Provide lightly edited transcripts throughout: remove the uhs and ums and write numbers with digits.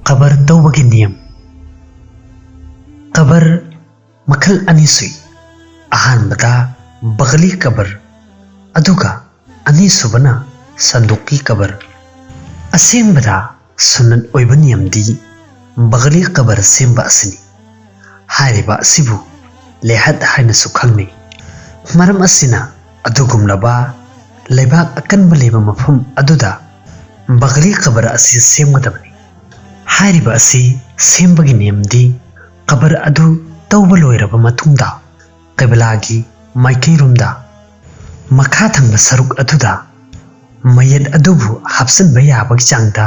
cover ꯇꯧꯕꯒꯤ ꯅꯤꯌꯝ cover ꯃꯈꯜ ꯑꯅꯤ ꯁꯨꯏ ꯑꯍꯥꯟꯕꯗ ꯕꯒꯂꯤ ꯀꯕꯔ ꯑꯗꯨꯒ ꯑꯅꯤꯁꯨꯕꯅ ꯁꯟꯗꯣꯛꯀꯤ ꯀꯕꯔ ꯑꯁꯦꯡꯕꯗ ꯁꯨꯟꯅꯠ ꯑꯣꯏꯕ ꯅꯤꯌꯝꯗꯤ ꯕꯒꯂꯤ ꯀꯕꯔ ꯁꯦꯝꯕ ꯑꯁꯤꯅꯤ ꯍꯥꯏꯔꯤꯕ ꯑꯁꯤꯕꯨ ꯂꯦꯍꯠ ꯍꯥꯏꯅꯁꯨ ꯈꯪꯅꯩ ꯃꯔꯝ ꯑꯁꯤꯅ ꯑꯗꯨꯒꯨꯝꯂꯕ ꯂꯩꯕꯥꯛ ꯑꯀꯟꯕ ꯂꯩꯕ ꯃꯐꯝ ꯑꯗꯨꯗ ꯕꯒꯂꯤ ꯀꯕꯔ ꯑꯁꯤ ꯁꯦꯝꯒꯗꯕꯅꯤ ꯍꯥꯏꯔꯤꯕ ꯑꯁꯤ ꯁꯦꯝꯕꯒꯤ ꯅꯤꯌꯝꯗꯤ ꯀꯕꯔ ꯑꯗꯨ ꯇꯧꯕ ꯂꯣꯏꯔꯕ ꯃꯇꯨꯡꯗ ꯀꯩꯕꯂꯥꯒꯤ ꯃꯥꯏꯀꯩꯔꯣꯝꯗ ꯃꯈꯥ ꯊꯪꯕ ꯁꯔꯨꯛ ꯑꯗꯨꯗ ꯃꯌꯦꯠ ꯑꯗꯨꯕꯨ ꯍꯥꯞꯆꯤꯟꯕ ꯌꯥꯕꯒꯤ ꯆꯥꯡꯗ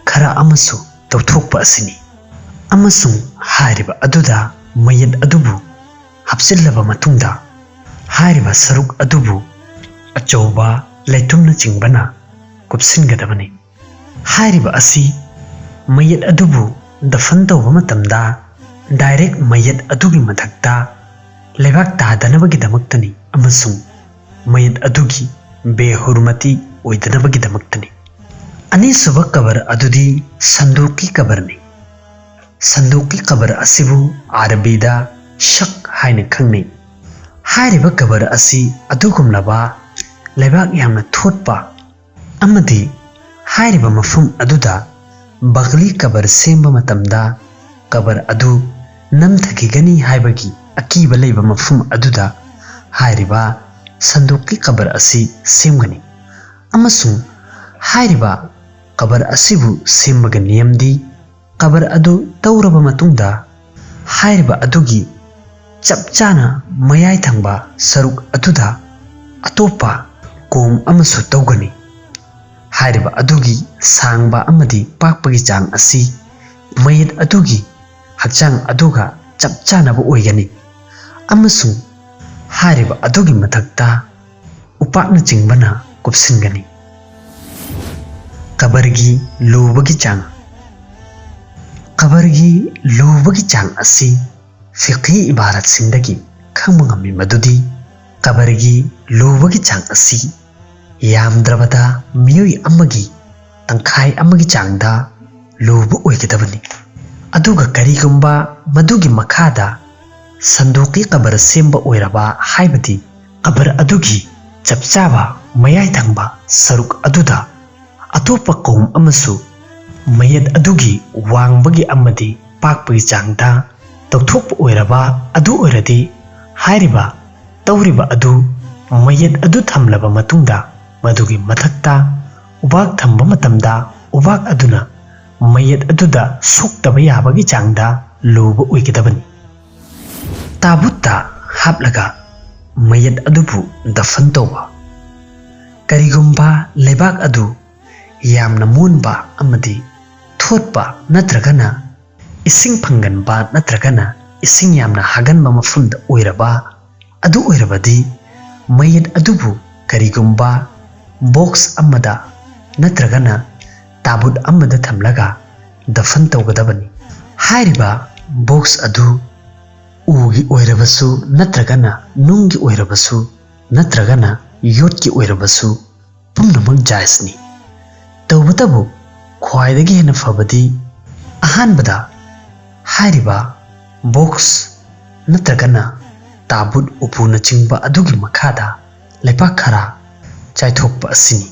ꯈꯔ ꯑꯃꯁꯨ ꯇꯧꯊꯣꯛꯄ ꯑꯁꯤꯅꯤ ꯑꯃꯁꯨꯡ ꯍꯥꯏꯔꯤꯕ ꯑꯗꯨꯗ ꯃꯌꯦꯠ ꯑꯗꯨꯕꯨ ꯍꯥꯞꯆꯤꯜꯂꯕ ꯃꯇꯨꯡꯗ ꯍꯥꯏꯔꯤꯕ ꯁꯔꯨꯛ ꯑꯗꯨꯕꯨ ꯑꯆꯧꯕ ꯂꯩꯇꯨꯝꯅꯆꯤꯡꯕꯅ ꯀꯨꯞꯁꯤꯟꯒꯗꯕꯅꯤ ꯍꯥꯏꯔꯤꯕ ꯑꯁꯤ ꯃꯌꯦꯠ ꯑꯗꯨꯕు ꯗꯐꯟ ꯇꯧꯕ ꯃꯇꯝꯗ ꯗꯥꯏꯔꯦꯛ ꯃꯌꯦꯠ ꯑꯗꯨꯒꯤ ꯃꯊꯛꯇ ꯂꯩꯕꯥꯛ ꯇꯥꯗꯅꯕꯒꯤꯗꯃꯛꯇꯅꯤ ꯑꯃꯁꯨꯡ ꯃꯌꯦꯠ ꯑꯗꯨꯒꯤ ꯕꯦꯍꯨꯔꯃꯇꯤ ꯑꯣꯏꯗꯅꯕꯒꯤꯗꯃꯛꯇꯅꯤ ꯑꯅꯤꯁꯨꯕ ꯀꯕꯔ ꯑꯗꯨꯗꯤ ꯁꯟꯗꯣꯛꯀꯤ ꯀꯕꯔꯅꯤ ꯁꯟꯗꯣꯛꯀꯤ ꯀꯕꯔ ꯑꯁꯤꯕꯨ ꯑꯥꯔꯕꯤꯗ ꯁꯛ ꯍꯥꯏꯅ ꯈꯪꯅꯩ ꯍꯥꯏꯔꯤꯕ ꯀꯕꯔ ꯑꯁꯤ ꯑꯗꯨꯒꯨꯝꯂꯕ ꯂꯩꯕꯥꯛ ꯌꯥꯝꯅ ꯊꯣꯠꯄ ꯑꯃꯗꯤ ꯍꯥꯏꯔꯤꯕ ꯃꯐꯝ ꯑꯗꯨꯗ ꯕꯒꯂꯤ ꯀꯕꯔ ꯁꯦꯝꯕ ꯃꯇꯝꯗ ꯀꯕꯔ ꯑꯗꯨ ꯅꯝꯊꯈꯤꯒꯅꯤ ꯍꯥꯏꯕꯒꯤ ꯑꯀꯤꯕ ꯂꯩꯕ ꯃꯐꯝ ꯑꯗꯨꯗ ꯍꯥꯏꯔꯤꯕ ꯁꯟꯗꯣꯛꯀꯤ ꯀꯕꯔ ꯑꯁꯤ ꯁꯦꯝꯒꯅꯤ ꯑꯃꯁꯨꯡ ꯍꯥꯏꯔꯤꯕ ꯀꯕꯔ ꯑꯁꯤꯕꯨ ꯁꯦꯝꯕꯒꯤ ꯅꯤꯌꯝꯗꯤ ꯀꯕꯔ ꯑꯗꯨ ꯇꯧꯔꯕ ꯃꯇꯨꯡꯗ ꯍꯥꯏꯔꯤꯕ ꯑꯗꯨꯒꯤ ꯆꯞ ꯆꯥꯅ ꯃꯌꯥꯏ ꯊꯪꯕ ꯁꯔꯨꯛ ꯑꯗꯨꯗ ꯑꯇꯣꯞꯄ ꯀꯣꯝ ꯑꯃꯁꯨ ꯇꯧꯒꯅꯤ ꯍꯥꯏꯔꯤꯕ ꯑꯗꯨꯒꯤ ꯁꯥꯡꯕ ꯑꯃꯗꯤ ꯄꯥꯛꯄꯒꯤ ꯆꯥꯡ ꯑꯁꯤ ꯃꯌꯦꯠ ꯑꯗꯨꯒꯤ ꯍꯛꯆꯥꯡ ꯑꯗꯨꯒ ꯆꯞ ꯆꯥꯅꯕ ꯑꯣꯏꯒꯅꯤ ꯑꯃꯁꯨꯡ ꯍꯥꯏꯔꯤꯕ ꯑꯗꯨꯒꯤ ꯃꯊꯛꯇ ꯎꯄꯥꯛꯅꯆꯤꯡꯕꯅ ꯀꯨꯞꯁꯤꯟꯒꯅꯤ ꯀꯕꯔꯒꯤ ꯂꯨꯕꯒꯤ ꯆꯥꯡ ꯀꯕꯔꯒꯤ ꯂꯨꯕꯒꯤ ꯆꯥꯡ ꯑꯁꯤ ꯐꯤqhi ꯏꯕꯥꯔꯠꯁꯤꯡꯗꯒꯤ ꯈꯪꯕ ꯉꯝꯃꯤ ꯃꯗꯨꯗꯤ ꯀꯕꯔꯒꯤ ꯂꯨꯕꯒꯤ ꯆꯥꯡ ꯑꯁꯤ ꯌꯥꯝꯗ꯭ꯔꯕꯗ ꯃꯤꯑꯣꯏ ꯑꯃꯒꯤ ꯇꯪꯈꯥꯏ ꯑꯃꯒꯤ ꯆꯥꯡꯗ ꯂꯨꯕ ꯑꯣꯏꯒꯗꯕꯅꯤ ꯑꯗꯨꯒ ꯀꯔꯤꯒꯨꯝꯕ ꯃꯗꯨꯒꯤ ꯃꯈꯥꯗ ꯁꯟꯗꯣꯛꯀꯤ ꯀꯕꯔ ꯁꯦꯝꯕ ꯑꯣꯏꯔꯕ ꯍꯥꯏꯕꯗꯤ ꯀꯕꯔ ꯑꯗꯨꯒꯤ ꯆꯞ ꯆꯥꯕ ꯃꯌꯥꯏ ꯊꯪꯕ ꯁꯔꯨꯛ ꯑꯗꯨꯗ ꯑꯇꯣꯞꯄ ꯀꯣꯝ ꯑꯃꯁꯨ ꯃꯌꯦꯠ ꯑꯗꯨꯒꯤ ꯋꯥꯡꯕꯒꯤ ꯑꯃꯗꯤ ꯄꯥꯛꯄꯒꯤ ꯆꯥꯡꯗ ꯇꯧꯊꯣꯛꯄ ꯑꯣꯏꯔꯕ ꯑꯗꯨ ꯑꯣꯏꯔꯗꯤ ꯍꯥꯏꯔꯤꯕ ꯇꯧꯔꯤꯕ ꯑꯗꯨ ꯃꯌꯦꯠ ꯑꯗꯨ ꯊꯝꯂꯕ ꯃꯇꯨꯡꯗ ꯃꯗꯨꯒꯤ ꯃꯊꯛꯇ ꯎꯕꯥꯛ ꯊꯝꯕ ꯃꯇꯝꯗ ꯎꯕꯥꯛ ꯑꯗꯨꯅ ꯃꯌꯦꯠ ꯑꯗꯨꯗ ꯁꯣꯛꯇꯕ ꯌꯥꯕꯒꯤ ꯆꯥꯡꯗ ꯂꯨꯕ ꯑꯣꯏꯒꯗꯕꯅꯤ ꯇꯥꯕꯨꯠꯇ ꯍꯥꯞꯂꯒ ꯃꯌꯦꯠ ꯑꯗꯨꯕꯨ ꯗꯐꯟ ꯇꯧꯕ ꯀꯔꯤꯒꯨꯝꯕ ꯂꯩꯕꯥꯛ ꯑꯗꯨ ꯌꯥꯝꯅ ꯃꯣꯟꯕ ꯑꯃꯗꯤ ꯊꯣꯠꯄ ꯅꯠꯇ꯭ꯔꯒꯅ ꯏꯁꯤꯡ ꯐꯪꯒꯟꯕ ꯅꯠꯇ꯭ꯔꯒꯅ ꯏꯁꯤꯡ ꯌꯥꯝꯅ ꯍꯥꯒꯟꯕ ꯃꯐꯝꯗ ꯑꯣꯏꯔꯕ ꯑꯗꯨ ꯑꯣꯏꯔꯕꯗꯤ ꯃꯌꯦꯠ ꯑꯗꯨꯕꯨ ꯀꯔꯤꯒꯨꯝꯕ ꯕꯣꯛꯁ ꯑꯃꯗ ꯅꯠꯇ꯭ꯔꯒꯅ ꯇꯥꯕꯨꯠ ꯑꯃꯗ ꯊꯝꯂꯒ ꯗꯐꯟ ꯇꯧꯒꯗꯕꯅꯤ ꯍꯥꯏꯔꯤꯕ ꯕꯣꯛꯁ ꯑꯗꯨ ꯎꯒꯤ ꯑꯣꯏꯔꯕꯁꯨ ꯅꯠꯇ꯭ꯔꯒꯅ ꯅꯨꯡꯒꯤ ꯑꯣꯏꯔꯕꯁꯨ ꯅꯠꯇ꯭ꯔꯒꯅ ꯌꯣꯠꯀꯤ ꯑꯣꯏꯔꯕꯁꯨ ꯄꯨꯝꯅꯃꯛ ꯖꯥꯏꯖꯅꯤ ꯇꯧꯕꯇꯕꯨ ꯈ꯭ꯋꯥꯏꯗꯒꯤ ꯍꯦꯟꯅ ꯐꯕꯗꯤ ꯑꯍꯥꯟꯕꯗ ꯍꯥꯏꯔꯤꯕ ꯕꯣꯛꯁ ꯅꯠꯇ꯭ꯔꯒꯅ ꯇꯥꯕꯨꯠ ꯎꯄꯨꯅꯆꯤꯡꯕ ꯑꯗꯨꯒꯤ ꯃꯈꯥꯗ ꯂꯩꯕꯥꯛ ꯈꯔ ꯆꯥꯏꯊꯣꯛꯄ ꯑꯁꯤꯅꯤ